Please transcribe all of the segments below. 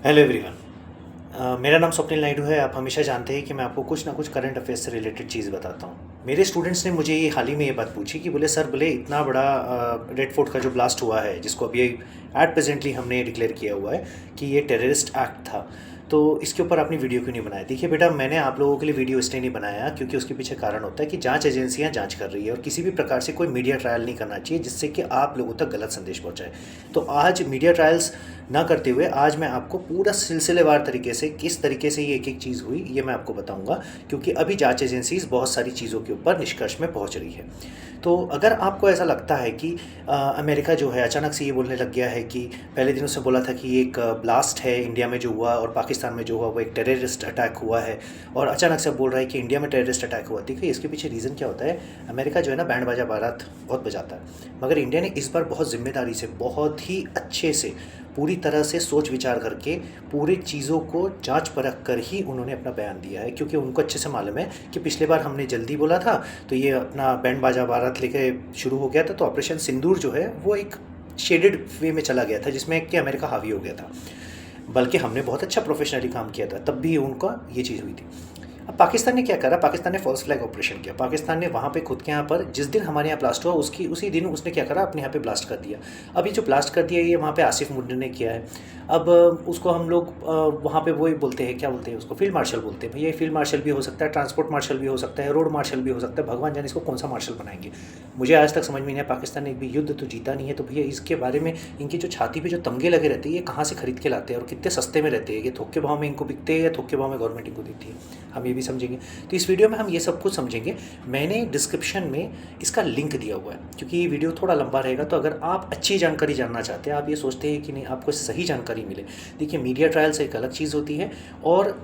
Hello everyone. मेरा नाम स्वप्निल नायडू है। आप हमेशा जानते हैं कि मैं आपको कुछ ना कुछ करंट अफेयर्स से रिलेटेड चीज़ बताता हूँ। मेरे स्टूडेंट्स ने मुझे ये हाल ही में ये बात पूछी कि बोले सर, बोले इतना बड़ा रेड फोर्ट का जो ब्लास्ट हुआ है, जिसको अभी एट प्रेजेंटली हमने डिक्लेयर किया हुआ है कि ये टेररिस्ट एक्ट था, तो इसके ऊपर आपने वीडियो क्यों नहीं बनाया? देखिए बेटा, मैंने आप लोगों के लिए वीडियो इसलिए नहीं बनाया क्योंकि उसके पीछे कारण होता है कि जांच एजेंसियां जांच कर रही है और किसी भी प्रकार से कोई मीडिया ट्रायल नहीं करना चाहिए जिससे कि आप लोगों तक गलत संदेश पहुंचाए। तो आज मीडिया ट्रायल्स ना करते हुए आज मैं आपको पूरा सिलसिलेवार तरीके से किस तरीके से ये एक एक चीज़ हुई ये मैं आपको बताऊंगा, क्योंकि अभी जांच एजेंसीज बहुत सारी चीज़ों के ऊपर निष्कर्ष में पहुंच रही है। तो अगर आपको ऐसा लगता है कि अमेरिका जो है अचानक से ये बोलने लग गया है कि पहले दिन उसने बोला था कि ये एक ब्लास्ट है इंडिया में जो हुआ और पाकिस्तान में जो हुआ वो एक टेररिस्ट अटैक हुआ है, और अचानक से बोल रहा है कि इंडिया में टेररिस्ट अटैक हुआ। देखिए इसके पीछे रीज़न क्या होता है। अमेरिका जो है ना बैंड बाजा बारात बहुत बजाता है, मगर इंडिया ने इस बार बहुत जिम्मेदारी से, बहुत ही अच्छे से, पूरी तरह से सोच विचार करके पूरी चीज़ों को जांच परख कर ही उन्होंने अपना बयान दिया है, क्योंकि उनको अच्छे से मालूम है कि पिछले बार हमने जल्दी बोला था तो ये अपना बैंड बाजा बारात लेके शुरू हो गया था, तो ऑपरेशन सिंदूर जो है वो एक शेडेड वे में चला गया था जिसमें कि अमेरिका हावी हो गया था। बल्कि हमने बहुत अच्छा प्रोफेशनली काम किया था, तब भी उनका ये चीज़ हुई थी। अब पाकिस्तान ने क्या करा, पाकिस्तान ने फॉल्स फ्लैग ऑपरेशन किया। पाकिस्तान ने वहाँ पे खुद के यहाँ पर जिस दिन हमारे यहाँ ब्लास्ट हुआ उसकी उसी दिन उसने क्या करा, अपने यहाँ पे ब्लास्ट कर दिया। अब ये जो ब्लास्ट कर दिया ये वहाँ पे आसिफ मुंडे ने किया है। अब उसको हम लोग वहाँ पे वही बोलते हैं, क्या बोलते हैं उसको, फील्ड मार्शल बोलते हैं। भैया फील्ड मार्शल भी हो सकता है, ट्रांसपोर्ट मार्शल भी हो सकता है, रोड मार्शल भी हो सकता है, भगवान जाने इसको कौन सा मार्शल बनाएंगे। मुझे आज तक समझ में नहीं आया, पाकिस्तान ने एक भी युद्ध तो जीता नहीं है, तो भैया इसके बारे में इनकी जो छाती पे जो तमगे लगे रहते हैं ये कहाँ से खरीद के लाते हैं और कितने सस्ते में रहते हैं, ये थोक के भाव में इनको बिकते हैं या थोक के भाव में गवर्नमेंट इनको देती है, हम ये भी समझेंगे। तो इस वीडियो में हम ये सब कुछ समझेंगे। मैंने डिस्क्रिप्शन में इसका लिंक दिया हुआ है क्योंकि ये वीडियो थोड़ा लंबा रहेगा, तो अगर आप अच्छी जानकारी जानना चाहते हैं, आप ये सोचते हैं कि नहीं आपको सही जानकारी मिले। देखिए मीडिया ट्रायल से एक अलग चीज़ होती है और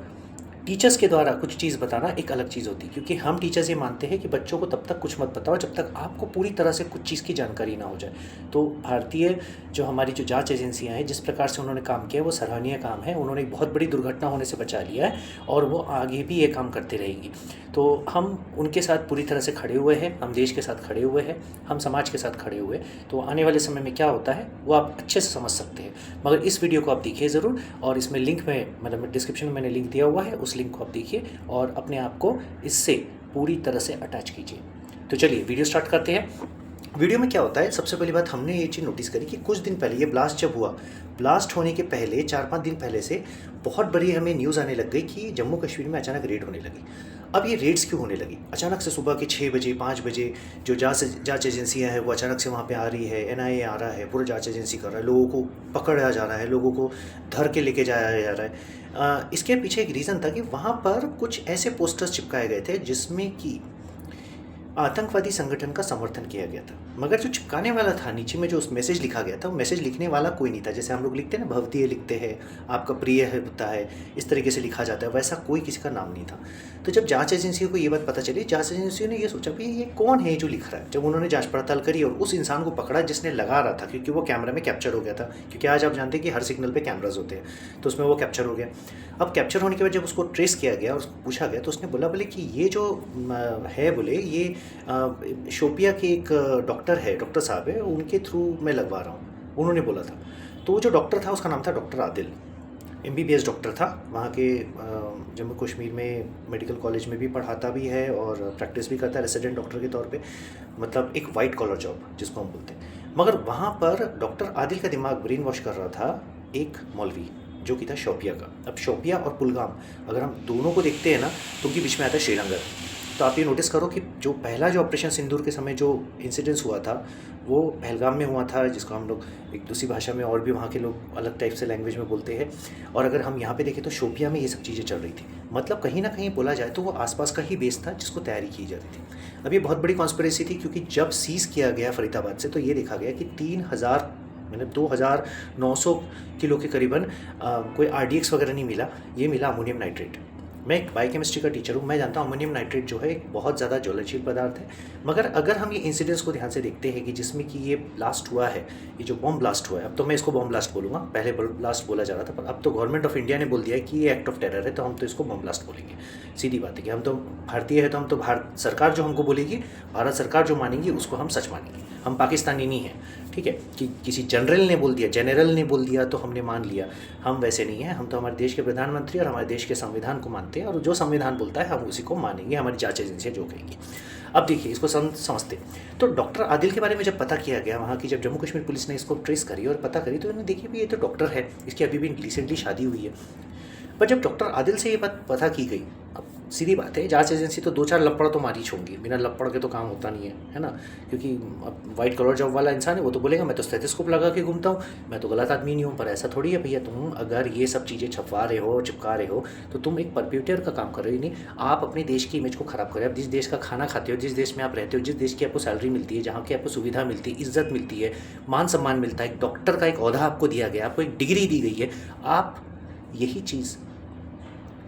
टीचर्स के द्वारा कुछ चीज़ बताना एक अलग चीज़ होती है, क्योंकि हम टीचर्स ये मानते हैं कि बच्चों को तब तक कुछ मत बताओ जब तक आपको पूरी तरह से कुछ चीज़ की जानकारी ना हो जाए। तो भारतीय जो हमारी जो जांच एजेंसियां हैं जिस प्रकार से उन्होंने काम किया वो सराहनीय काम है। उन्होंने एक बहुत बड़ी दुर्घटना होने से बचा लिया है और वो आगे भी ये काम करते रहेंगी। तो हम उनके साथ पूरी तरह से खड़े हुए हैं, हम देश के साथ खड़े हुए हैं, हम समाज के साथ खड़े हुए। तो आने वाले समय में क्या होता है वो आप अच्छे से समझ सकते हैं। मगर इस वीडियो को आप देखिए ज़रूर, और इसमें लिंक में मतलब डिस्क्रिप्शन में मैंने लिंक दिया हुआ है, उस लिंक को आप देखिए और अपने आप को इससे पूरी तरह से अटैच कीजिए। तो चलिए वीडियो स्टार्ट करते हैं। वीडियो में क्या होता है, सबसे पहली बात हमने ये चीज़ नोटिस करी कि कुछ दिन पहले ये ब्लास्ट जब हुआ, ब्लास्ट होने के पहले 4-5 दिन पहले से बहुत बड़ी हमें न्यूज़ आने लग गई कि जम्मू कश्मीर में अचानक रेड होने लगी। अब ये रेड्स क्यों होने लगी अचानक से? सुबह के 6 बजे 5 बजे जो जांच एजेंसियां हैं वो अचानक से वहाँ पे आ रही है, एनआईए आ रहा है, पूरा जांच एजेंसी कर रहा है, लोगों को पकड़ा जा रहा है, लोगों को धर के लेके जाया जा रहा है। इसके पीछे एक रीज़न था कि वहाँ पर कुछ ऐसे पोस्टर्स चिपकाए गए थे जिसमें कि आतंकवादी संगठन का समर्थन किया गया था। मगर जो चिपकाने वाला था नीचे में जो उस मैसेज लिखा गया था, वो मैसेज लिखने वाला कोई नहीं था। जैसे हम लोग लिखते हैं ना, भवदीय लिखते हैं, आपका प्रिय है होता है, इस तरीके से लिखा जाता है, वैसा कोई किसी का नाम नहीं था। तो जब जांच एजेंसी को ये बात पता चली, जांच एजेंसी ने ये सोचा कि ये कौन है जो लिख रहा है। जब उन्होंने जांच पड़ताल करी और उस इंसान को पकड़ा जिसने लगा रहा था, क्योंकि वो कैमरा में कैप्चर हो गया था, क्योंकि आज आप जानते हैं कि हर सिग्नल पे कैमराज होते हैं, तो उसमें वो कैप्चर हो गया। अब कैप्चर होने के बाद जब उसको ट्रेस किया गया और उसको पूछा गया तो उसने बोले कि ये जो है, बोले ये शोपिया के एक डॉक्टर है, डॉक्टर साहब है, उनके थ्रू मैं लगवा रहा हूँ, उन्होंने बोला था। तो वो जो डॉक्टर था उसका नाम था डॉक्टर आदिल, एमबीबीएस डॉक्टर था, वहाँ के जम्मू कश्मीर में मेडिकल कॉलेज में भी पढ़ाता भी है और प्रैक्टिस भी करता है रेसिडेंट डॉक्टर के तौर पे, मतलब एक वाइट कॉलर जॉब जिसको हम बोलते हैं। मगर वहाँ पर डॉक्टर आदिल का दिमाग ब्रेन वॉश कर रहा था एक मौलवी जो कि था शोपिया का। अब शोपिया और पुलगाम अगर हम दोनों को देखते हैं ना तो उनके बीच में आता है श्रीनगर। तो आप ये नोटिस करो कि जो पहला जो ऑपरेशन सिंदूर के समय जो इंसिडेंस हुआ था वो पहलगाम में हुआ था, जिसको हम लोग एक दूसरी भाषा में और भी वहाँ के लोग अलग टाइप से लैंग्वेज में बोलते हैं। और अगर हम यहाँ पे देखें तो शोपिया में ये सब चीज़ें चल रही थी। मतलब कहीं ना कहीं बोला जाए तो वो आसपास का ही बेस था जिसको तैयारी की जा रही थी। अब ये बहुत बड़ी कॉन्स्पिरेसी थी क्योंकि जब सीज़ किया गया फरीदाबाद से तो ये देखा गया कि 3000 मतलब 2900 किलो के करीबन कोई आरडीएक्स वगैरह नहीं मिला, ये मिला अमोनियम नाइट्रेट। मैं एक बायोकेमिस्ट्री का टीचर हूँ, मैं जानता हूँ अमोनियम नाइट्रेट जो है एक बहुत ज़्यादा ज्वलनशील पदार्थ है। मगर अगर हम ये इंसिडेंट्स को ध्यान से देखते हैं कि जिसमें कि ये ब्लास्ट हुआ है, ये जो बॉम्ब ब्लास्ट हुआ है, अब तो मैं इसको बॉम्ब ब्लास्ट बोलूँगा, पहले ब्लास्ट बोला जा रहा था, पर अब तो गवर्नमेंट ऑफ इंडिया ने बोल दिया है कि ये एक्ट ऑफ टेरर है, तो हम तो इसको बॉम्ब ब्लास्ट बोलेंगे। सीधी बात है कि हम तो भारतीय है, तो हम तो भारत सरकार जो हमको बोलेगी, भारत सरकार जो मानेगी उसको हम सच मानेंगे। हम पाकिस्तानी नहीं हैं, ठीक है, कि किसी जनरल ने बोल दिया तो हमने मान लिया। हम वैसे नहीं हैं, हम तो हमारे देश के प्रधानमंत्री और हमारे देश के संविधान को मानते हैं, और जो संविधान बोलता है हम उसी को मानेंगे, हमारी जांच एजेंसियाँ जो कहेंगी। अब देखिए इसको समझते। तो डॉक्टर आदिल के बारे में जब पता किया गया, वहाँ की जब जम्मू कश्मीर पुलिस ने इसको ट्रेस करी और पता करी, तो इन्होंने देखी भी ये तो डॉक्टर है, इसकी अभी भी रिसेंटली शादी हुई है। पर जब डॉक्टर आदिल से ये बात पता की गई, अब सीधी बात है, जांच एजेंसी तो 2-4 लपड़ तो मारी होंगी, बिना लपड़ के तो काम होता नहीं है ना। क्योंकि अब वाइट कलर जॉब वाला इंसान है, वो तो बोलेगा मैं तो स्टेथोस्कोप लगा के घूमता हूँ, मैं तो गलत आदमी नहीं हूँ। पर ऐसा थोड़ी है भैया, तुम अगर ये सब चीज़ें छपवा रहे हो, चिपका रहे हो, तो तुम एक परप्यूटर का काम कर रहे हो। नहीं, आप अपने देश की इमेज को ख़राब कर रहे हो। आप जिस देश का खाना खाते हो, जिस देश में आप रहते हो, जिस देश की आपको सैलरी मिलती है, जहाँ की आपको सुविधा मिलती है, इज्जत मिलती है, मान सम्मान मिलता है, डॉक्टर का एक ओहदा आपको दिया गया, आपको एक डिग्री दी गई है, आप यही चीज़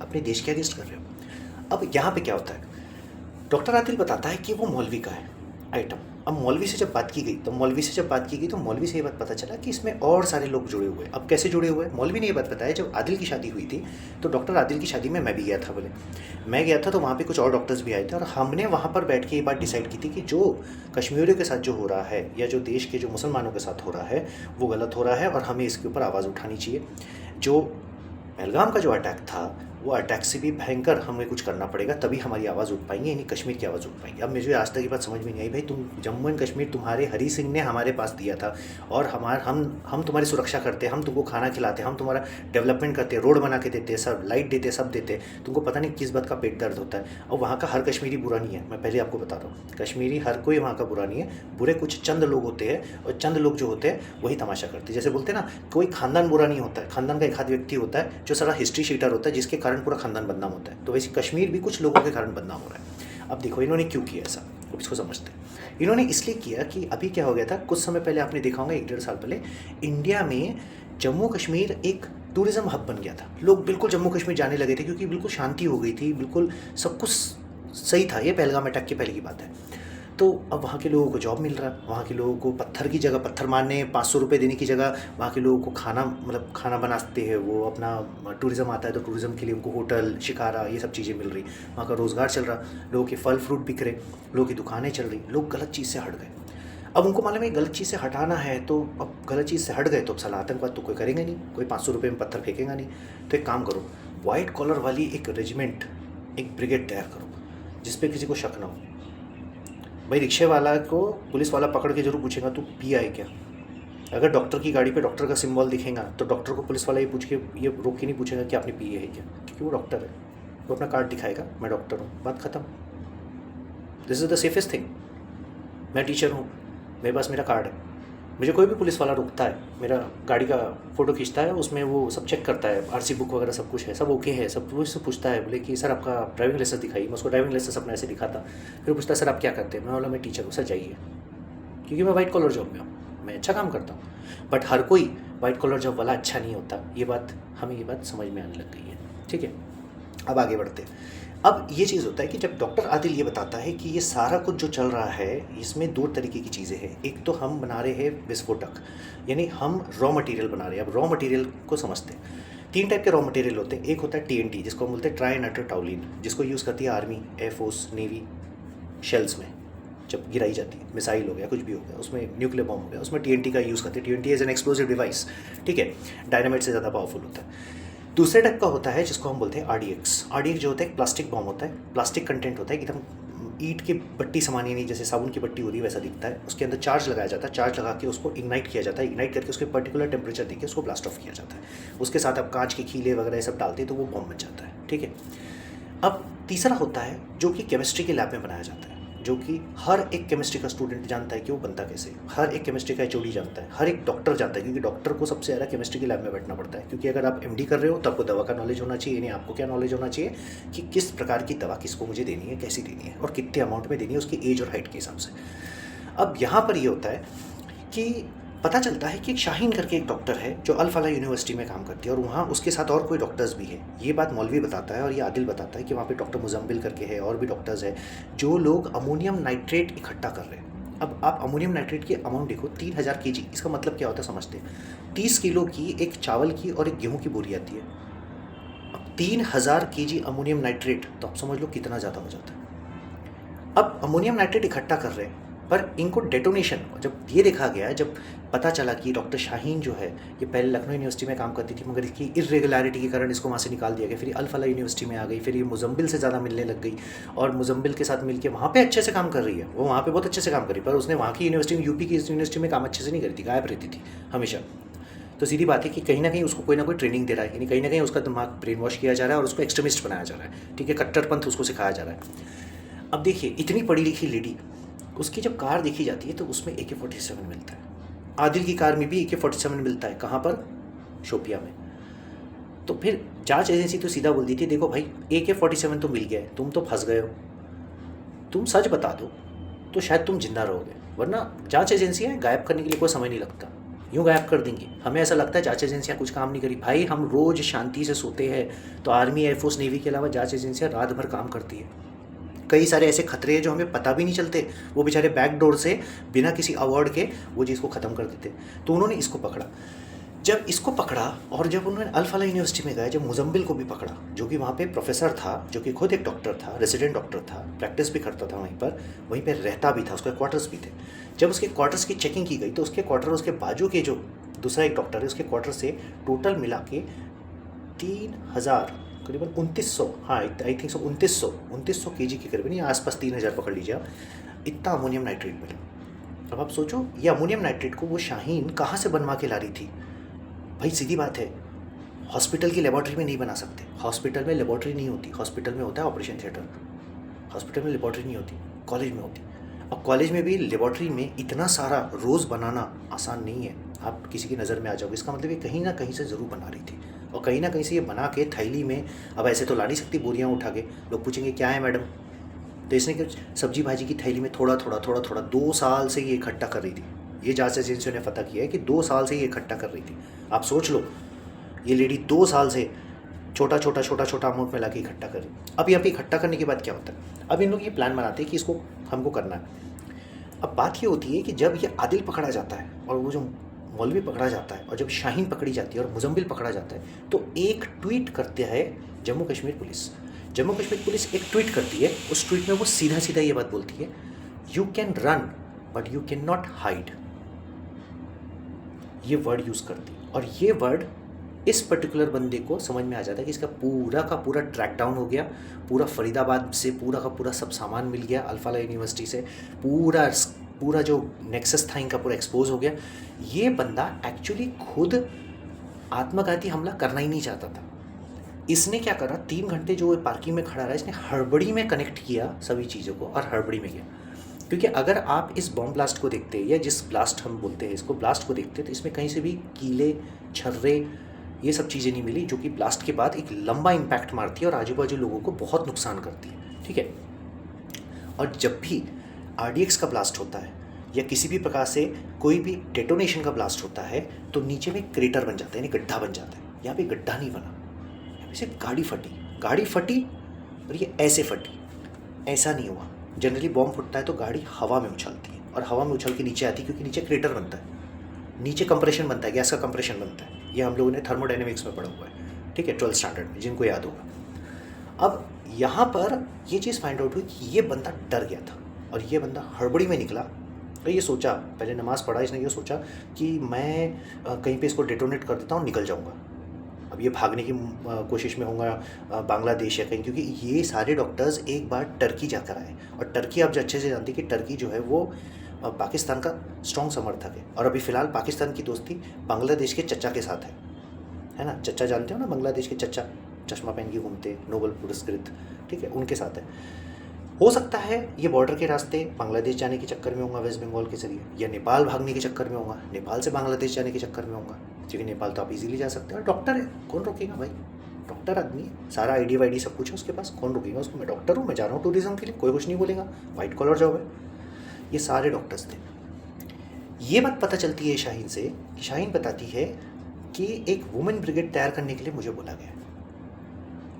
अपने देश के अगेंस्ट कर रहे हो। अब यहाँ पे क्या होता है, डॉक्टर आदिल बताता है कि वो मौलवी का है आइटम। अब मौलवी से जब बात की गई, तो मौलवी से ये बात पता चला कि इसमें और सारे लोग जुड़े हुए। अब कैसे जुड़े हुए, मौलवी ने ये बात बताया, जब आदिल की शादी हुई थी, तो डॉक्टर आदिल की शादी में मैं भी गया था। मैं गया था, तो वहाँ पे कुछ और डॉक्टर्स भी आए थे, और हमने वहाँ पर बैठ के ये बात डिसाइड की थी कि जो कश्मीरियों के साथ जो हो रहा है, या जो देश के जो मुसलमानों के साथ हो रहा है, वो गलत हो रहा है, और हमें इसके ऊपर आवाज़ उठानी चाहिए। जो पहलगाम का जो अटैक था, वो अटैक से भी भयंकर हमें कुछ करना पड़ेगा, तभी हमारी आवाज़ उठ पाएंगे, यानी कश्मीर की आवाज़ उठ पाएंगे। अब मुझे आज तक ये बात समझ में नहीं आई, भाई तुम जम्मू एंड कश्मीर तुम्हारे हरी सिंह ने हमारे पास दिया था, और हम तुम्हारी सुरक्षा करते, हम तुमको खाना खिलाते, हम तुम्हारा डेवलपमेंट करते, रोड बना के देते, सब लाइट देते, सब देते, तुमको पता नहीं किस बात का पेट दर्द होता है। और वहाँ का हर कश्मीरी बुरा नहीं है, मैं पहले आपको बता रहा हूँ, कश्मीरी हर कोई वहाँ का बुरा नहीं है, बुरे कुछ चंद लोग होते हैं, और चंद लोग जो होते हैं वही तमाशा करते हैं। जैसे बोलते हैं ना, कोई खानदान बुरा नहीं होता है, खानदान का एक आध व्यक्ति होता है जो सारा हिस्ट्री शीटर होता है, जिसके कारण पूरा खानदान बदनाम होता है। तो वैसे कश्मीर भी कुछ लोगों के कारण बदनाम हो रहा है। अब देखो इन्होंने क्यों किया ऐसा, अब इसको समझते हैं। इन्होंने इसलिए किया कि अभी क्या हो गया था, कुछ समय पहले आपने देखा होगा, 1-1.5 साल पहले इंडिया में जम्मू कश्मीर एक टूरिज्म हब बन गया था। लोग बिल्कुल जम्मू कश्मीर जाने लगे थे, क्योंकि बिल्कुल शांति हो गई थी, बिल्कुल सब कुछ सही था। ये पहलगाम अटैक के पहले की बात है। तो अब वहाँ के लोगों को जॉब मिल रहा है, वहाँ के लोगों को पत्थर की जगह, पत्थर मारने 500 रुपये देने की जगह, वहाँ के लोगों को खाना, मतलब खाना बनाते हैं वो, अपना टूरिज़्म आता है तो टूरिज़्म के लिए उनको होटल, शिकारा, ये सब चीज़ें मिल रही, वहाँ का रोज़गार चल रहा, लोगों के फल फ्रूट बिक रहे, लोगों की दुकानें चल रही। लोग गलत चीज़ से हट गए। अब उनको मालूम है गलत चीज़ से हटाना है, तो अब गलत चीज़ से हट गए तो अब साला आतंकवाद तो कोई करेंगे नहीं, कोई 500 रुपये में पत्थर फेंकेगा नहीं। तो एक काम करो, वाइट कॉलर वाली एक रेजिमेंट, एक ब्रिगेड तैयार करो, जिस पे किसी को शक ना हो। भाई रिक्शे वाला को पुलिस वाला पकड़ के जरूर पूछेगा तू पिया है क्या। अगर डॉक्टर की गाड़ी पे डॉक्टर का सिंबल दिखेगा, तो डॉक्टर को पुलिस वाला ये रोक के नहीं पूछेगा कि आपने पिए है क्या, क्योंकि वो डॉक्टर है। वो अपना कार्ड दिखाएगा, मैं डॉक्टर हूँ, बात खत्म। This is the safest thing. मैं टीचर हूँ, मेरे पास मेरा कार्ड है, मुझे कोई भी पुलिस वाला रुकता है, मेरा गाड़ी का फ़ोटो खींचता है, उसमें वो सब चेक करता है, आरसी बुक वगैरह सब कुछ है, सब ओके है, सब कुछ से पूछता है, बोले कि सर आपका ड्राइविंग लाइसेंस दिखाइए। मैं उसको ड्राइविंग लाइसेंस अपना ऐसे दिखाता, फिर पूछता है सर आप क्या करते हैं। मैं बोला मैं टीचर हूँ। सर जाइए, क्योंकि मैं वाइट कॉलर जॉब में हूँ, मैं अच्छा काम करता हूँ। बट हर कोई वाइट कॉलर जॉब वाला अच्छा नहीं होता, ये बात हमें समझ में आने लग गई है। ठीक है, अब आगे बढ़ते हैं। अब ये चीज़ होता है कि जब डॉक्टर आदिल ये बताता है कि ये सारा कुछ जो चल रहा है, इसमें 2 तरीके की चीज़ें हैं। एक तो हम बना रहे हैं विस्फोटक, यानी हम रॉ मटेरियल बना रहे हैं। अब रॉ मटेरियल को समझते हैं, 3 टाइप के रॉ मटेरियल होते हैं। एक होता है TNT, जिसको हम बोलते हैं ट्राई नाइट्रो टाउलिन, जिसको यूज़ करती है आर्मी, एयरफोर्स, नेवी शेल्स में जब गिराई जाती है, मिसाइल हो गया, कुछ भी हो गया, उसमें न्यूक्लियर बॉम्ब हो गया, उसमें TNT का यूज़ करते हैं। TNT as an explosive device, ठीक है, डायनामाइट से ज़्यादा पावरफुल होता है। दूसरे टाइप का होता है जिसको हम बोलते हैं RDX। RDX जो होता है एक प्लास्टिक बॉम्ब होता है, प्लास्टिक कंटेंट होता है, एकदम ईंट की बट्टी समान, नहीं जैसे साबुन की बट्टी होती है वैसा दिखता है। उसके अंदर चार्ज लगाया जाता है, चार्ज लगा के उसको इग्नाइट किया जाता है, इग्नाइट करके उसके पर्टिकुलर टेम्परेचर देके उसको ब्लास्ट ऑफ किया जाता है। उसके साथ आप कांच के खीले वगैरह ये सब डालते हैं तो वो बॉम्ब बन जाता है। ठीक है, अब तीसरा होता है जो कि केमिस्ट्री के लैब में बनाया जाता है, जो कि हर एक केमिस्ट्री का स्टूडेंट जानता है कि वो बनता कैसे, हर एक केमिस्ट्री का HOD जानता है, हर एक डॉक्टर जानता है, क्योंकि डॉक्टर को सबसे ज़्यादा केमिस्ट्री के लैब में बैठना पड़ता है। क्योंकि अगर आप MD कर रहे हो तो आपको दवा का नॉलेज होना चाहिए, यानी आपको क्या नॉलेज होना चाहिए कि किस प्रकार की दवा किसको मुझे देनी है, कैसी देनी है और कितने अमाउंट में देनी है, उसकी एज और हाइट के हिसाब से। अब यहाँ पर ये होता है कि पता चलता है कि एक शाहीन करके एक डॉक्टर है जो अल फलाह यूनिवर्सिटी में काम करती है, और वहाँ उसके साथ और कोई डॉक्टर्स भी है। ये बात मौलवी बताता है और ये आदिल बताता है कि वहाँ पे डॉक्टर मुजम्मिल करके है और भी डॉक्टर्स है जो लोग अमोनियम नाइट्रेट इकट्ठा कर रहे हैं। अब आप अमोनियम नाइट्रेट की अमाउंट देखो, 3000 kg। इसका मतलब क्या होता है समझते हैं? 30 किलो की एक चावल की और एक गेहूँ की बोरी आती है। अब 3000 kg अमोनियम नाइट्रेट, तो आप समझ लो कितना ज़्यादा हो जाता है। अब अमोनियम नाइट्रेट इकट्ठा कर रहे हैं, पर इनको डेटोनेशन, जब ये देखा गया, जब पता चला कि डॉक्टर शाहीन जो है ये पहले लखनऊ यूनिवर्सिटी में काम करती थी, मगर इसकी इरेगुलरिटी के कारण इसको वहाँ से निकाल दिया गया। फिर अल फलाह यूनिवर्सिटी में आ गई, फिर ये मुजम्मिल से ज़्यादा मिलने लग गई और मुजम्मिल के साथ मिलकर वहाँ पे अच्छे से काम कर रही है। वो वहाँ पे बहुत अच्छे से काम करी, पर उसने वहाँ की यूनिवर्सिटी में, यूपी की यूनिवर्सिटी में काम अच्छे से नहीं करी थी, गायब रहती थी हमेशा। तो सीधी बात है कि कहीं ना कहीं उसको कोई ना कोई ट्रेनिंग दे रहा है, यानी कहीं ना कहीं उसका दिमाग ब्रेन वॉश किया जा रहा है और उसको एक्सट्रीमिस्ट बनाया जा रहा है। ठीक है, कट्टरपंथ उसको सिखाया जा रहा है। अब देखिए, इतनी पढ़ी लिखी लेडी, उसकी जब कार देखी जाती है तो उसमें AK-47 मिलता है। आदिल की कार में भी AK-47 मिलता है। कहाँ पर? शोपिया में। तो फिर जांच एजेंसी तो सीधा बोल दी थी, देखो भाई AK-47 तो मिल गया है, तुम तो फंस गए हो, तुम सच बता दो तो शायद तुम जिंदा रहोगे, वरना जांच एजेंसियाँ गायब करने के लिए कोई समय नहीं लगता, यूँ गायब कर देंगी। हमें ऐसा लगता है जांच एजेंसियाँ कुछ काम नहीं करी। भाई हम रोज़ शांति से सोते हैं, तो आर्मी, एयरफोर्स, नेवी के अलावा जांच एजेंसियाँ रात भर काम करती है। कई सारे ऐसे खतरे हैं जो हमें पता भी नहीं चलते, वो बेचारे बैकडोर से बिना किसी अवार्ड के वो चीज़ को ख़त्म कर देते। तो उन्होंने इसको पकड़ा। जब इसको पकड़ा और जब उन्होंने अल फलाह यूनिवर्सिटी में गए, जब मुजम्मिल को भी पकड़ा, जो कि वहाँ पे प्रोफेसर था, जो कि खुद एक डॉक्टर था, रेजिडेंट डॉक्टर था, प्रैक्टिस भी करता था वहीं पर रहता भी था, उसके क्वार्टर्स भी थे। जब उसके क्वार्टर्स की चेकिंग की गई तो उसके क्वार्टर, उसके बाजू के जो दूसरा एक डॉक्टर है, उसके क्वार्टर से टोटल मिला के 3000, करीबन 2900, हाँ आई थिंक सो 2900 kg के करीबन, या आसपास 3000 पकड़ लीजिए आप, इतना अमोनियम नाइट्रेट मिला। अब आप सोचो, ये अमोनियम नाइट्रेट को वो शाहीन कहाँ से बनवा के ला रही थी? भाई सीधी बात है, हॉस्पिटल की लेबॉर्ट्री में नहीं बना सकते। हॉस्पिटल में लेबॉर्ट्री नहीं होती, हॉस्पिटल में होता है ऑपरेशन थिएटर। हॉस्पिटल में लेबॉर्ट्री नहीं होती, कॉलेज में होती। अब कॉलेज में भी लेबॉर्ट्री में इतना सारा रोज़ बनाना आसान नहीं है, आप किसी की नज़र में आ जाओगे। इसका मतलब ये कहीं ना कहीं से ज़रूर बना रही थी, और कहीं ना कहीं से ये बना के थैली में, अब ऐसे तो ला नहीं सकती बोरियाँ उठा के, लोग पूछेंगे क्या है मैडम, तो इसने कुछ सब्जी भाजी की थैली में थोड़ा थोड़ा 2 साल से ये इकट्ठा कर रही थी। ये जांच एजेंसियों ने पता किया है कि 2 साल से ये इकट्ठा कर रही थी। आप सोच लो, ये लेडी 2 साल से छोटा छोटा अमाउंट में ला के इकट्ठा कर रही। अब यहाँ पे इकट्ठा करने के बाद क्या होता है? अब इन लोग ये प्लान बनाते हैं कि इसको हमको करना है। अब बात ये होती है कि जब ये आदिल पकड़ा जाता है और वो जो मौलवी पकड़ा जाता है, और जब शाहीन पकड़ी जाती है और मुजम्मिल पकड़ा जाता है, तो एक ट्वीट करते हैं जम्मू कश्मीर पुलिस। जम्मू कश्मीर पुलिस एक ट्वीट करती है। उस ट्वीट में वो सीधा ये बात बोलती है, you can run but you can not hide. ये वर्ड यूज़ करती है, और ये वर्ड इस पर्टिकुलर बंदे को समझ में आ जाता है कि इसका पूरा का पूरा ट्रैक डाउन हो गया, पूरा फरीदाबाद से पूरा का पूरा सब सामान मिल गया, अल फलाह यूनिवर्सिटी से पूरा जो नेक्सस था इनका पूरा एक्सपोज हो गया। ये बंदा एक्चुअली खुद आत्मघाती हमला करना ही नहीं चाहता था। इसने क्या करा, 3 घंटे जो पार्किंग में खड़ा रहा, इसने हड़बड़ी में कनेक्ट किया सभी चीज़ों को और हड़बड़ी में गया। क्योंकि अगर आप इस बॉम्ब ब्लास्ट को देखते हैं, या जिस ब्लास्ट हम बोलते हैं इसको ब्लास्ट को देखते हैं, तो इसमें कहीं से भी कीले, छर्रे, ये सब चीज़ें नहीं मिली, जो कि ब्लास्ट के बाद एक लंबा इम्पैक्ट मारती है और आजू बाजू लोगों को बहुत नुकसान करती है। ठीक है, और जब भी RDX का ब्लास्ट होता है या किसी भी प्रकार से कोई भी डेटोनेशन का ब्लास्ट होता है, तो नीचे में क्रेटर बन जाता है, यानी गड्ढा बन जाता है। यहाँ पे गड्ढा नहीं बना, यहाँ पे सिर्फ गाड़ी फटी और ये ऐसे फटी, ऐसा नहीं हुआ। जनरली बॉम्ब फटता है तो गाड़ी हवा में उछलती है, और हवा में उछल के नीचे आती है, क्योंकि नीचे क्रेटर बनता है, नीचे कंप्रेशन बनता है, गैस का कंप्रेशन बनता है। ये हम लोगों ने थर्मोडायनेमिक्स में पढ़ा हुआ है, ठीक है, 12th स्टैंडर्ड में, जिनको याद होगा। अब यहाँ पर ये चीज़ फाइंड आउट हुई कि ये बंदा डर गया था, और ये बंदा हड़बड़ी में निकला। तो ये सोचा, पहले नमाज़ पढ़ा, इसने ये सोचा कि मैं कहीं पे इसको डेटोनेट कर देता हूँ, निकल जाऊँगा। अब ये भागने की कोशिश में होगा बांग्लादेश या कहीं, क्योंकि ये सारे डॉक्टर्स एक बार टर्की जाकर आए, और टर्की आप जो अच्छे से जानते हैं कि टर्की जो है वो पाकिस्तान का स्ट्रॉन्ग समर्थक है, और अभी फ़िलहाल पाकिस्तान की दोस्ती बांग्लादेश के चच्चा के साथ है ना। चच्चा जानते हो ना, बांग्लादेश के चच्चा, चश्मा पहन के घूमते, नोबेल पुरस्कृत, ठीक है, उनके साथ है। हो सकता है ये बॉर्डर के रास्ते बांग्लादेश जाने के चक्कर में होगा वेस्ट बंगाल के जरिए, या नेपाल भागने के चक्कर में होगा, नेपाल से बांग्लादेश जाने के चक्कर में होगा, क्योंकि नेपाल तो आप इजीली जा सकते हैं, और डॉक्टर है, कौन रोकेगा भाई, डॉक्टर आदमी है, सारा ID वाईडी सब कुछ है उसके पास, कौन रोकेगा उसको। मैं डॉक्टर हूँ, मैं जा रहा हूँ टूरिज्म के लिए, कोई कुछ नहीं बोलेगा, वाइट कॉलर जॉब है। ये सारे डॉक्टर्स थे। ये बात पता चलती है शाहीन से कि शाहीन बताती है कि एक वुमेन ब्रिगेड तैयार करने के लिए मुझे बोला गया,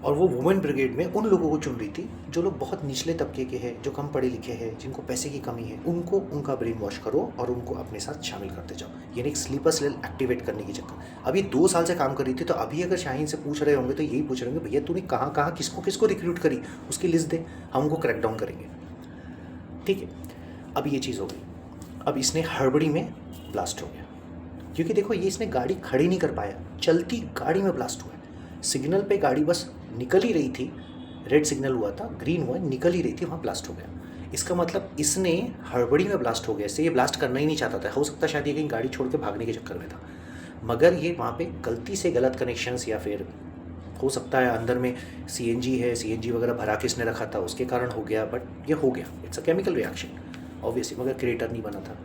और वो वुमेन ब्रिगेड में उन लोगों को चुन रही थी जो लोग बहुत निचले तबके के हैं, जो कम पढ़े लिखे हैं, जिनको पैसे की कमी है, उनको उनका ब्रेन वॉश करो और उनको अपने साथ शामिल करते जाओ, यानी एक स्लीपर सेल एक्टिवेट करने की चक्कर। अभी 2 साल से काम कर रही थी, तो अभी अगर शाहीन से पूछ रहे होंगे तो यही पूछ रहे होंगे, भैया तूने कहाँ कहाँ किसको किसको रिक्रूट करी, उसकी लिस्ट दे, हम उनको क्रैक डाउन करेंगे। ठीक है, अब ये चीज़ हो गई। अब इसने हड़बड़ी में ब्लास्ट हो गया, क्योंकि देखो ये इसने गाड़ी खड़ी नहीं कर पाया, चलती गाड़ी में ब्लास्ट हुआ है। सिग्नल पे गाड़ी बस निकल ही रही थी, रेड सिग्नल हुआ था, ग्रीन हुआ, निकल ही रही थी, वहाँ ब्लास्ट हो गया। इसका मतलब इसने हड़बड़ी में ब्लास्ट हो गया, इससे ये ब्लास्ट करना ही नहीं चाहता था। हो सकता शायद ये कहीं गाड़ी छोड़ के भागने के चक्कर में था, मगर ये वहाँ पे गलती से गलत कनेक्शंस, या फिर हो सकता है अंदर में सीएनजी है, सीएनजी वगैरह भरा के इसने रखा था, उसके कारण हो गया। बट ये हो गया, it's a chemical reaction obviously, मगर क्रिएटर नहीं बना था।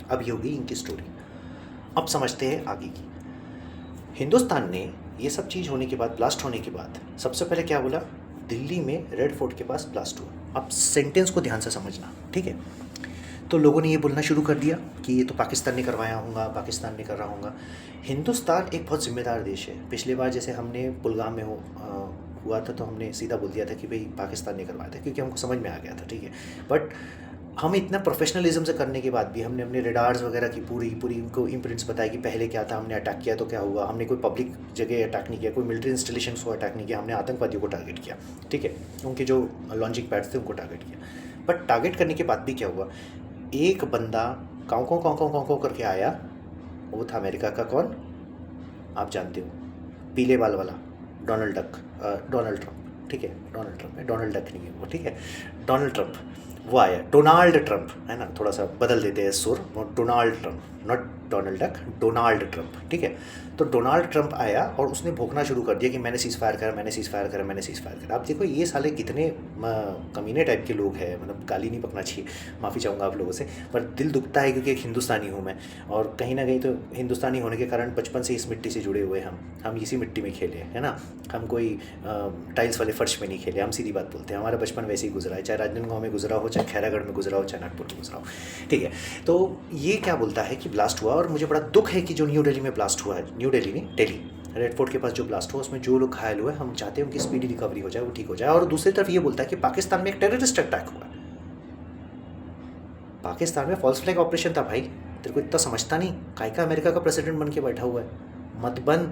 अब ये होगी इनकी स्टोरी। अब समझते हैं आगे की। हिंदुस्तान ने ये सब चीज़ होने के बाद, ब्लास्ट होने के बाद, सबसे पहले क्या बोला, दिल्ली में रेड फोर्ट के पास ब्लास्ट हुआ। अब सेंटेंस को ध्यान से समझना, ठीक है। तो लोगों ने ये बोलना शुरू कर दिया कि ये तो पाकिस्तान ने करवाया होगा, पाकिस्तान ने कर रहा होगा। हिंदुस्तान एक बहुत जिम्मेदार देश है। पिछली बार जैसे हमने पुलगाम में हुआ था, तो हमने सीधा बोल दिया था कि भाई पाकिस्तान ने करवाया था, क्योंकि हमको समझ में आ गया था, ठीक है। बट हम इतना प्रोफेशनलिज्म से करने के बाद भी हमने अपने रेडार्स वगैरह की पूरी उनको इम्प्रिंट्स बताया कि पहले क्या था, हमने अटैक किया तो क्या हुआ, हमने कोई पब्लिक जगह अटैक नहीं किया, कोई मिलिट्री इंस्टॉलेशन को अटैक नहीं किया, हमने आतंकवादियों को टारगेट किया, ठीक है, उनके जो लॉन्चिंग पैड्स थे उनको टारगेट किया। बट टारगेट करने के बाद भी क्या हुआ, एक बंदा काँव करके आया, वो था अमेरिका का, कौन आप जानते हो, पीले बाल वाला, डोनाल्ड ट्रंप, ठीक है, डोनाल्ड ट्रंप है, डोनाल्ड डक नहीं है वो, ठीक है, डोनाल्ड ट्रंप वो आया, डोनाल्ड ट्रंप है ना, थोड़ा सा बदल देते हैं सुर, Donald Trump, not Donald duck, Donald Trump, ठीक है। तो डोनाल्ड ट्रंप आया और उसने भोंकना शुरू कर दिया कि मैंने सीज़ फायर करा, मैंने सीज़ फायर करा, मैंने सीज़ फायर करा। आप देखो ये साले कितने कमीने टाइप के लोग हैं, मतलब गाली नहीं पकना चाहिए, माफ़ी चाहूँगा आप लोगों से, पर दिल दुखता है क्योंकि एक हिंदुस्तानी हूँ मैं, और कहीं ना कहीं तो हिंदुस्तानी होने के कारण बचपन से इस मिट्टी से जुड़े हुए हम इसी मिट्टी में खेले है ना, हम कोई टाइल्स वाले फर्श में नहीं खेले, हम सीधी बात बोलते हैं, हमारा बचपन वैसे ही गुजरा है, चाहे राजनांदगांव में गुजरा हो, चाहे खैरागढ़ में गुजरा हो, चाहे नागपुर में गुजरा हो, ठीक है। तो ये क्या बोलता है कि ब्लास्ट हुआ, और मुझे बड़ा दुख है कि जो न्यू दिल्ली में ब्लास्ट हुआ है, न्यू दिल्ली नहीं, दिल्ली रेड फोर्ट के पास जो ब्लास्ट हुआ, उसमें जो लोग घायल हुए, हम चाहते हैं उनकी स्पीडी रिकवरी हो जाए, वो ठीक हो जाए। और दूसरी तरफ ये बोलता है कि पाकिस्तान में एक टेररिस्ट अटैक हुआ, पाकिस्तान में फॉल्स फ्लैग ऑपरेशन था। भाई तेरे को इतना समझता नहीं, काय का अमेरिका का प्रेसिडेंट बन के बैठा हुआ है, मत बन।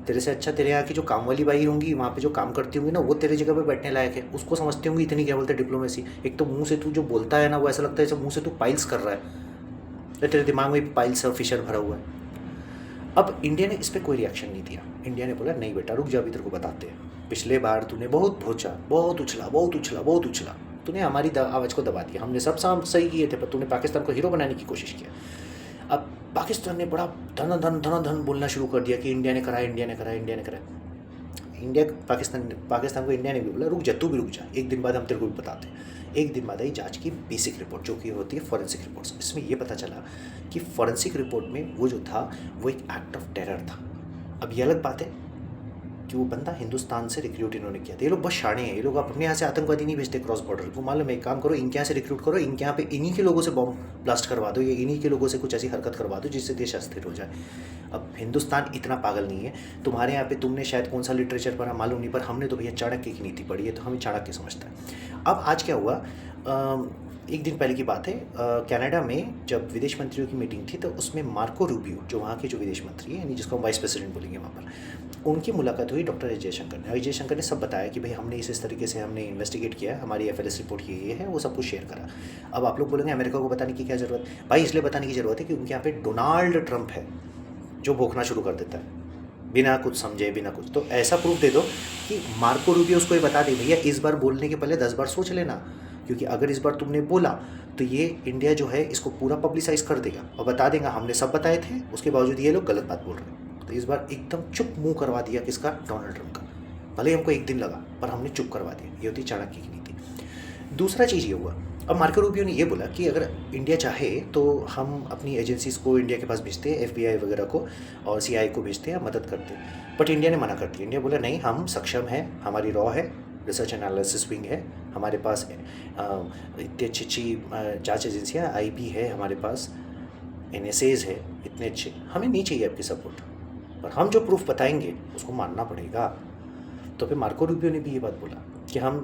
तेरे से अच्छा तेरे यहाँ की जो काम वाली बाई होंगी, वहाँ पे जो काम करती होंगी ना, वो तेरे जगह पे बैठने लायक है, उसको समझती होंगी इतनी, क्या बोलते हैं, डिप्लोमेसी। एक तो मुंह से तू जो बोलता है ना, वो ऐसा लगता है जैसे मुंह से तू पाइल्स कर रहा है, तेरे दिमाग में पाइल्स और फिशर भरा हुआ है। अब इंडिया ने इस पर कोई रिएक्शन नहीं दिया। इंडिया ने बोला नहीं बेटा रुक जा, अभी तेरे को बताते हैं, पिछले बार तूने बहुत पहुँचा, बहुत उछला, तूने हमारी आवाज़ को दबा दिया, हमने सब काम सही किए थे, पर तूने पाकिस्तान को हीरो बनाने की कोशिश किया। अब पाकिस्तान ने बड़ा धन बोलना शुरू कर दिया कि इंडिया ने करा। पाकिस्तान को इंडिया ने भी बोला रुक जा, तू भी रुक जा, एक दिन बाद हम तेरे को भी बताते हैं। एक दिन बाद आई जांच की बेसिक रिपोर्ट, जो कि होती है फॉरेंसिक रिपोर्ट्स। इसमें ये पता चला कि फॉरेंसिक रिपोर्ट में वो जो था वो एक एक्ट ऑफ टेरर था। अब ये अलग बात है कि वो बंदा हिंदुस्तान से रिक्रूट इन्होंने किया था। ये लोग बहुत शाणे हैं, ये लोग अपने यहाँ से आतंकवादी नहीं भेजते क्रॉस बॉर्डर को। मालूम है, एक काम करो, इनके यहाँ से रिक्रूट करो, इनके यहाँ पे इन्हीं के लोगों से बॉम्ब ब्लास्ट करवा दो, या इन्हीं के लोगों से कुछ ऐसी हरकत करवा दो जिससे देश अस्थिर हो जाए। अब हिंदुस्तान इतना पागल नहीं है। तुम्हारे यहाँ पे तुमने शायद कौन सा लिटरेचर पढ़ा मालूम नहीं, पर हमने तो भैया चाणक्य की नीति पढ़ी है, तो हमें चाणक्य समझता है। अब आज क्या हुआ, एक दिन पहले की बात है, कनाडा में जब विदेश मंत्रियों की मीटिंग थी, तो उसमें मार्को रूबियो, जो वहाँ के जो विदेश मंत्री हैं, यानी जिसको हम वाइस प्रेसिडेंट बोलेंगे वहाँ पर, उनकी मुलाकात हुई डॉक्टर एस जयशंकर ने। और जयशंकर ने सब बताया कि भाई हमने इस तरीके से हमने इन्वेस्टिगेट किया, हमारी FLS रिपोर्ट ये है, वो सब कुछ शेयर करा। अब आप लोग बोलेंगे अमेरिका को बताने की क्या ज़रूरत? भाई इसलिए बताने की ज़रूरत है कि उनके यहाँ पे डोनाल्ड ट्रंप है, जो भोंकना शुरू कर देता है बिना कुछ समझे, बिना कुछ। तो ऐसा प्रूफ दे दो कि मार्को रूबियो उसको ये बता दे, भैया इस बार बोलने के पहले 10 बार सोच लेना, क्योंकि अगर इस बार तुमने बोला तो ये इंडिया जो है इसको पूरा पब्लिसाइज कर देगा और बता देगा हमने सब बताए थे, उसके बावजूद ये लोग गलत बात बोल रहे हैं। तो इस बार एकदम चुप मुंह करवा दिया किसका? डोनाल्ड ट्रंप का। भले ही हमको एक दिन लगा, पर हमने चुप करवा दिया। ये होती चाणक्य की नीति। दूसरा चीज़ ये हुआ, अब मार्को रूबियो ने ये बोला कि अगर इंडिया चाहे तो हम अपनी एजेंसीज़ को इंडिया के पास भेजते हैं, FBI वगैरह को और CIA को भेजते हैं, मदद करते हैं। बट इंडिया ने मना कर दिया। इंडिया बोला नहीं, हम सक्षम हैं, हमारी रॉ है, रिसर्च एनालिसिस विंग है हमारे पास, इतनी अच्छी जांच एजेंसियाँ, IB है हमारे पास, NSAs है इतने अच्छे, हमें नहीं चाहिए आपकी सपोर्ट, पर हम जो प्रूफ बताएंगे उसको मानना पड़ेगा। तो फिर मार्को रूबियो ने भी ये बात बोला कि हम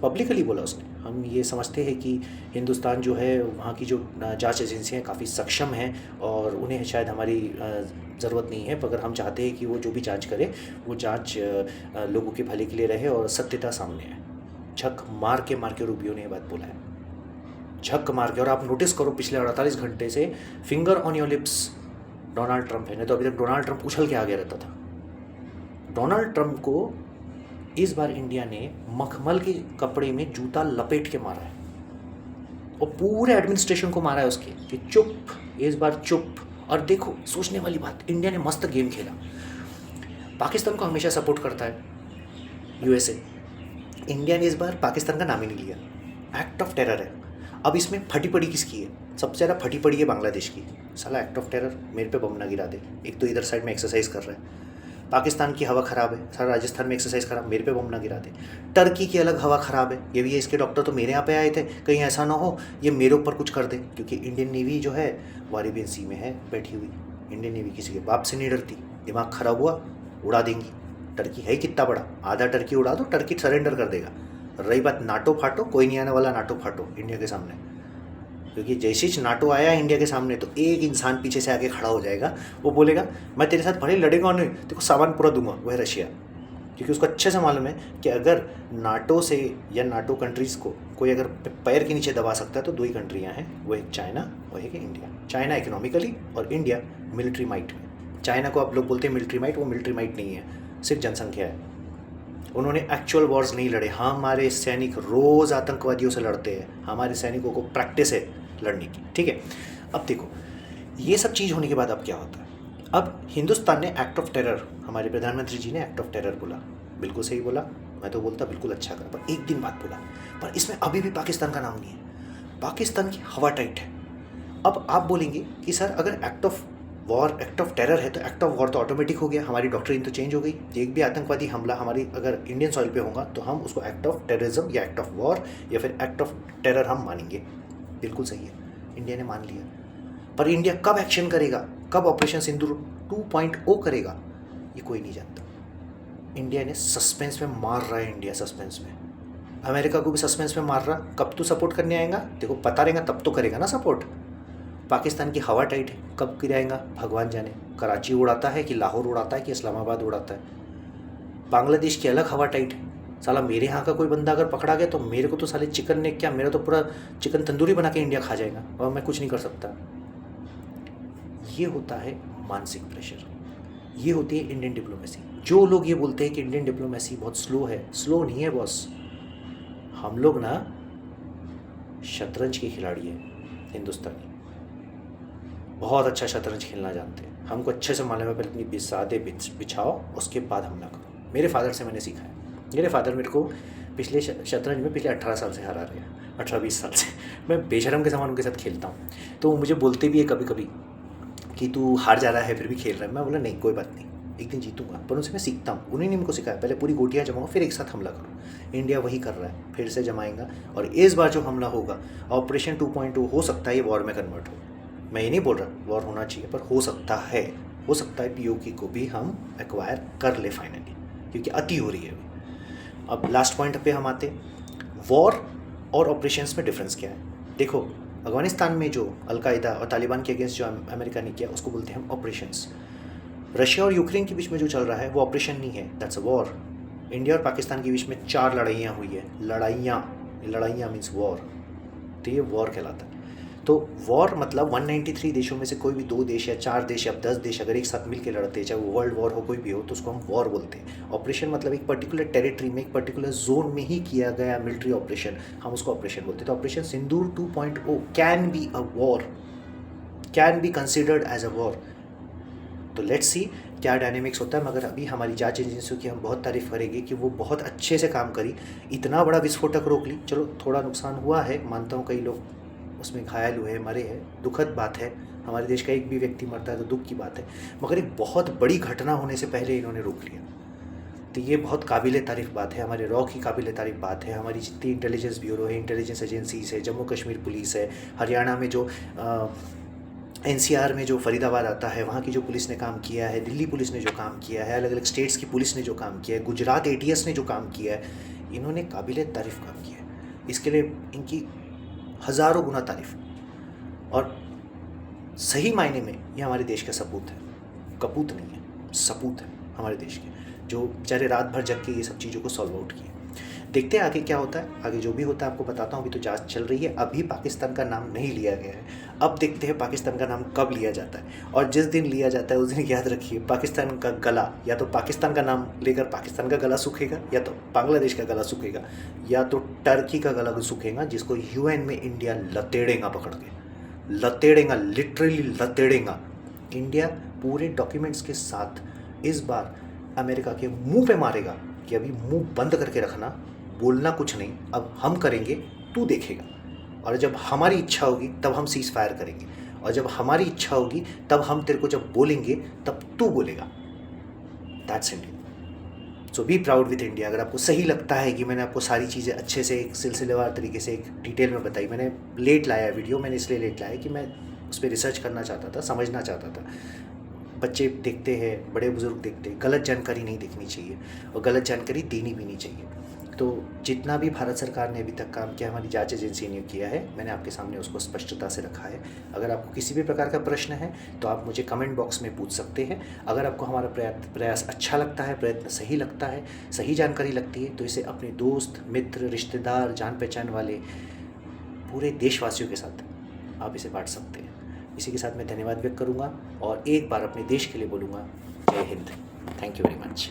पब्लिकली बोला उसने, हम ये समझते हैं कि हिंदुस्तान जो है वहाँ की जो जांच एजेंसियाँ काफ़ी सक्षम हैं और उन्हें शायद हमारी ज़रूरत नहीं है, मगर हम चाहते हैं कि वो जो भी जांच करे वो जांच लोगों के भले के लिए रहे और सत्यता सामने आए। झक मार के रूबियो ने ये बात बोला है, झक मार के। और आप नोटिस करो पिछले 48 घंटे से finger on your lips Donald Trump है, नहीं तो अभी तक डोनाल्ड ट्रंप उछल के आ गया रहता था। डोनाल्ड ट्रंप को इस बार इंडिया ने मखमल के कपड़े में जूता लपेट के मारा है और पूरे एडमिनिस्ट्रेशन को मारा है उसके कि चुप, इस बार चुप। और देखो सोचने वाली बात, इंडिया ने मस्त गेम खेला। पाकिस्तान को हमेशा सपोर्ट करता है USA, इंडिया ने इस बार पाकिस्तान का नाम ही नहीं लिया। एक्ट ऑफ टेरर है। अब इसमें फटी पड़ी किसकी है? सबसे ज़्यादा फटी पड़ी है बांग्लादेश की। साला एक्ट ऑफ टेरर, मेरे पे बम ना गिरा दे। एक तो इधर साइड में एक्सरसाइज कर रहा है, पाकिस्तान की हवा ख़राब है, सारा राजस्थान में एक्सरसाइज खराब, मेरे पे बम ना गिरा दे। टर्की की अलग हवा ख़राब है, ये भी है, इसके डॉक्टर तो मेरे यहाँ पे आए थे, कहीं ऐसा ना हो ये मेरे ऊपर कुछ कर दे, क्योंकि इंडियन नेवी जो है वो अरेबियन सी में है बैठी हुई। इंडियन नेवी किसी के बाप से नहीं डरती, दिमाग ख़राब हुआ उड़ा देंगी। टर्की है कितना बड़ा, आधा टर्की उड़ा दो, टर्की सरेंडर कर देगा। रही बात नाटो फाटो, कोई नहीं आने वाला नाटो फाटो इंडिया के सामने, क्योंकि जैसे ही नाटो आया इंडिया के सामने तो एक इंसान पीछे से आके खड़ा हो जाएगा, वो बोलेगा मैं तेरे साथ भले लड़ेगा नहीं, तेरे को सामान पूरा दूंगा। वो है रशिया, क्योंकि उसको अच्छे से मालूम है कि अगर नाटो से या नाटो कंट्रीज़ को कोई अगर पैर के नीचे दबा सकता है तो दो ही कंट्रियाँ हैं, वो एक चाइना और एक इंडिया। चाइना इकोनॉमिकली और इंडिया मिलिट्री माइट में। चाइना को आप लोग बोलते हैं मिलिट्री माइट, वो मिलिट्री माइट नहीं है, सिर्फ जनसंख्या है। उन्होंने एक्चुअल वॉर्स नहीं लड़े। हमारे सैनिक रोज़ आतंकवादियों से लड़ते हैं, हमारे सैनिकों को प्रैक्टिस है लड़ने की, ठीक है। अब देखो ये सब चीज़ होने के बाद अब क्या होता है। अब हिंदुस्तान ने एक्ट ऑफ टेरर, हमारे प्रधानमंत्री जी ने एक्ट ऑफ टेरर बोला, बिल्कुल सही बोला, मैं तो बोलता बिल्कुल अच्छा करा, पर एक दिन बाद बोला। पर इसमें अभी भी पाकिस्तान का नाम नहीं है, पाकिस्तान की हवा टाइट है। अब आप बोलेंगे कि सर अगर act of war act of terror है तो एक्ट ऑफ वॉर तो ऑटोमेटिक हो गया, हमारी डॉक्ट्रिन तो चेंज हो गई। एक भी आतंकवादी हमला हमारी अगर इंडियन सॉइल पे होगा तो हम उसको एक्ट ऑफ टेररिज्म या एक्ट ऑफ वॉर या फिर एक्ट ऑफ टेरर हम मानेंगे। बिल्कुल सही है, इंडिया ने मान लिया। पर इंडिया कब एक्शन करेगा, कब ऑपरेशन सिंदूर 2.0 करेगा, ये कोई नहीं जानता। इंडिया ने सस्पेंस में मार रहा है, इंडिया सस्पेंस में, अमेरिका को भी सस्पेंस में मार रहा। कब तू सपोर्ट करने आएगा, देखो पता रहेगा तब तो करेगा ना सपोर्ट। पाकिस्तान की हवा टाइट है, कब गिराएगा भगवान जाने। कराची उड़ाता है कि लाहौर उड़ाता है कि इस्लामाबाद उड़ाता है। बांग्लादेश की अलग हवा टाइट है। साला मेरे यहाँ का कोई बंदा अगर पकड़ा गया तो मेरे को तो साले चिकन ने क्या, मेरा तो पूरा चिकन तंदूरी बना के इंडिया खा जाएगा और मैं कुछ नहीं कर सकता। ये होता है मानसिक प्रेशर, ये होती है इंडियन डिप्लोमेसी। जो लोग ये बोलते हैं कि इंडियन डिप्लोमेसी बहुत स्लो है, स्लो नहीं है बॉस। हम लोग ना शतरंज के खिलाड़ी हैं, हिंदुस्तानी बहुत अच्छा शतरंज खेलना जानते हैं। हमको अच्छे से मालूम है पहले अपनी बिसादे बिछाओ, उसके बाद हमला करो। मेरे फादर से मैंने सीखा है। मेरे फादर मेरे को पिछले शतरंज में पिछले 18 साल से हरा रहे हैं, 18-20 साल से। मैं बेशरम के समान उनके साथ खेलता हूँ, तो वो मुझे बोलते भी है कभी कभी कि तू हार जा रहा है फिर भी खेल रहा है। मैं बोला नहीं कोई बात नहीं, एक दिन जीतूंगा। पर उनसे मैं सीखता हूँ, उन्हीं ने मुझको सिखाया पहले पूरी गोटियाँ जमाओ फिर एक साथ हमला करो। इंडिया वही कर रहा है, फिर से जमाएगा और इस बार जो हमला होगा ऑपरेशन 2.0 हो सकता है ये वॉर में कन्वर्ट हो। मैं ये नहीं बोल रहा वॉर होना चाहिए, पर हो सकता है POK को भी हम एक्वायर कर ले फाइनली, क्योंकि अति हो रही है अभी। अब लास्ट पॉइंट पे हम आते, वॉर और ऑपरेशंस में डिफरेंस क्या है। देखो अफगानिस्तान में जो अलकायदा और तालिबान के अगेंस्ट जो अमेरिका ने किया उसको बोलते हैं हम ऑपरेशंस। रशिया और यूक्रेन के बीच में जो चल रहा है वो ऑपरेशन नहीं है, दैट्स अ वॉर। इंडिया और पाकिस्तान के बीच में 4 लड़ाइयाँ हुई है, लड़ाइयाँ मीन्स वॉर, तो ये वॉर कहलाता है। तो वॉर मतलब 193 देशों में से कोई भी 2 देश या 4 देश या 10 देश अगर एक साथ मिलकर लड़ते हैं, चाहे वो वर्ल्ड वॉर हो कोई भी हो, तो उसको हम वॉर बोलते हैं। ऑपरेशन मतलब एक पर्टिकुलर टेरिटरी में एक पर्टिकुलर जोन में ही किया गया मिलिट्री ऑपरेशन, हम उसको ऑपरेशन बोलते हैं। तो operation Sindoor 2.0 can be a war, can be considered as a war. तो लेट्स सी क्या डायनेमिक्स होता है। मगर अभी हमारी जांच एजेंसियों की हम बहुत तारीफ करेंगे कि वो बहुत अच्छे से काम करी, इतना बड़ा विस्फोटक रोक ली। चलो थोड़ा नुकसान हुआ है, मानता हूँ कई लोग उसमें घायल हुए, मरे हैं, दुखद बात है। हमारे देश का एक भी व्यक्ति मरता है तो दुख की बात है, मगर एक बहुत बड़ी घटना होने से पहले इन्होंने रोक लिया। तो ये बहुत काबिल तारीफ़ बात है, हमारे रॉ की काबिल तारीफ़ बात है। हमारी जितनी इंटेलिजेंस ब्यूरो है, इंटेलिजेंस एजेंसीज है, जम्मू कश्मीर पुलिस है, हरियाणा में जो एनसीआर में जो फरीदाबाद आता है वहाँ की जो पुलिस ने काम किया है, दिल्ली पुलिस ने जो काम किया है, अलग अलग स्टेट्स की पुलिस ने जो काम किया है, गुजरात एटीएस ने जो काम किया है, इन्होंने काबिल तारीफ़ काम किया है। इसके लिए इनकी हज़ारों गुना तारीफ़। और सही मायने में ये हमारे देश का सपूत है, कपूत नहीं है, सपूत है हमारे देश के, जो बेचारे रात भर जग के ये सब चीज़ों को सॉल्व आउट किए। देखते हैं आगे क्या होता है, आगे जो भी होता है आपको बताता हूँ। अभी तो जांच चल रही है, अभी पाकिस्तान का नाम नहीं लिया गया है। अब देखते हैं पाकिस्तान का नाम कब लिया जाता है, और जिस दिन लिया जाता है उस दिन याद रखिए पाकिस्तान का गला, या तो पाकिस्तान का नाम लेकर पाकिस्तान का गला सूखेगा, या तो बांग्लादेश का गला सूखेगा, या तो टर्की का गला सूखेगा, जिसको यूएन में इंडिया लतेड़ेगा, पकड़ के लतेड़ेगा, लिटरली लतेड़ेगा। इंडिया पूरे डॉक्यूमेंट्स के साथ इस बार अमेरिका के मुंह पे मारेगा कि अभी मुंह बंद करके रखना, बोलना कुछ नहीं, अब हम करेंगे, तू देखेगा। और जब हमारी इच्छा होगी तब हम सीज फायर करेंगे, और जब हमारी इच्छा होगी तब हम तेरे को जब बोलेंगे तब तू बोलेगा। That's India. So be proud with India. अगर आपको सही लगता है कि मैंने आपको सारी चीज़ें अच्छे से एक सिलसिलेवार तरीके से एक डिटेल में बताई, मैंने लेट लाया वीडियो, मैंने इसलिए लेट लाया कि मैं उस पर रिसर्च करना चाहता था, समझना चाहता था। बच्चे देखते हैं, बड़े बुजुर्ग देखते हैं, गलत जानकारी नहीं देखनी चाहिए और गलत जानकारी देनी भी नहीं चाहिए। तो जितना भी भारत सरकार ने अभी तक काम किया, हमारी जांच एजेंसी ने किया है, मैंने आपके सामने उसको स्पष्टता से रखा है। अगर आपको किसी भी प्रकार का प्रश्न है तो आप मुझे कमेंट बॉक्स में पूछ सकते हैं। अगर आपको हमारा प्रयास अच्छा लगता है, प्रयत्न सही लगता है, सही जानकारी लगती है, तो इसे अपने दोस्त, मित्र, रिश्तेदार, जान पहचान वाले पूरे देशवासियों के साथ आप इसे बांट सकते हैं। इसी के साथ मैं धन्यवाद व्यक्त करूँगा और एक बार अपने देश के लिए बोलूँगा, जय Hind. Thank you very much.